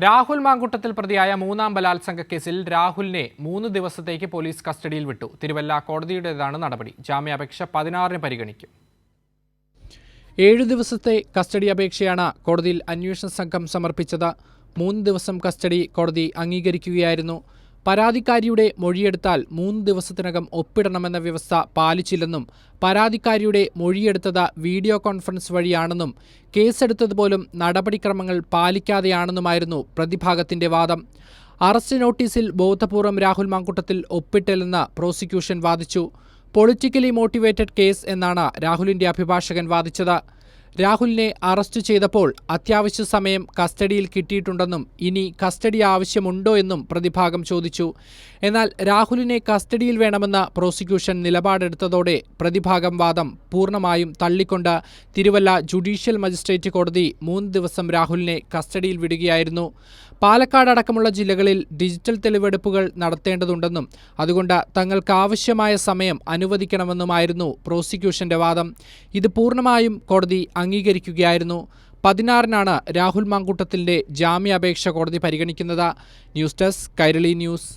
രാഹുൽ മാങ്കുട്ടത്തിൽ പ്രതിയായ മൂന്നാം ബലാത്സംഗ കേസിൽ രാഹുലിനെ 3 ദിവസത്തേക്ക് പോലീസ് കസ്റ്റഡിയിൽ വിട്ടു. തിരുവല്ല കോടതിയുടേതാണ് നടപടി. ജാമ്യാപേക്ഷ 16-ന് പരിഗണിക്കും. 7 ദിവസത്തെ കസ്റ്റഡി അപേക്ഷയാണ് കോടതിയിൽ അന്വേഷണ സംഘം സമർപ്പിച്ചത്. 3 ദിവസം കസ്റ്റഡി കോടതി അംഗീകരിക്കുകയായിരുന്നു. പരാതിക്കാരിയുടെ മൊഴിയെടുത്താൽ 3 ദിവസത്തിനകം ഒപ്പിടണമെന്ന വ്യവസ്ഥ പാലിച്ചില്ലെന്നും പരാതിക്കാരിയുടെ മൊഴിയെടുത്തത് വീഡിയോ കോൺഫറൻസ് വഴിയാണെന്നും കേസെടുത്തതുപോലും നടപടിക്രമങ്ങൾ പാലിക്കാതെയാണെന്നുമായിരുന്നു പ്രതിഭാഗത്തിന്റെ വാദം. അറസ്റ്റ് നോട്ടീസിൽ ബോധപൂർവം രാഹുൽ മാങ്കുട്ടത്തിൽ ഒപ്പിട്ടില്ലെന്ന് പ്രോസിക്യൂഷൻ വാദിച്ചു. പൊളിറ്റിക്കലി മോട്ടിവേറ്റഡ് കേസ് എന്നാണ് രാഹുലിന്റെ അഭിഭാഷകൻ വാദിച്ചത്. രാഹുലിനെ അറസ്റ്റ് ചെയ്തപ്പോൾ അത്യാവശ്യ സമയം കസ്റ്റഡിയിൽ കിട്ടിയിട്ടുണ്ടെന്നും ഇനി കസ്റ്റഡി ആവശ്യമുണ്ടോ എന്നും പ്രതിഭാഗം ചോദിച്ചു. എന്നാൽ രാഹുലിനെ കസ്റ്റഡിയിൽ വേണമെന്ന പ്രോസിക്യൂഷൻ നിലപാടെടുത്തതോടെ പ്രതിഭാഗം വാദം പൂർണ്ണമായും തള്ളിക്കൊണ്ട് തിരുവല്ല ജുഡീഷ്യൽ മജിസ്ട്രേറ്റ് കോടതി 3 ദിവസം രാഹുലിനെ കസ്റ്റഡിയിൽ വിടുകയായിരുന്നു. പാലക്കാട് അടക്കമുള്ള ജില്ലകളിൽ ഡിജിറ്റൽ തെളിവെടുപ്പുകൾ നടത്തേണ്ടതുണ്ടെന്നും അതുകൊണ്ട് തങ്ങൾക്കാവശ്യമായ സമയം അനുവദിക്കണമെന്നുമായിരുന്നു പ്രോസിക്യൂഷന്റെ വാദം. ഇത് പൂർണ്ണമായും കോടതി അംഗീകരിക്കുകയായിരുന്നു. 16-നാണ് രാഹുൽ മാങ്കുട്ടത്തിന്റെ ജാമ്യാപേക്ഷ കോടതി പരിഗണിക്കുന്നത്. News desk Kairali news.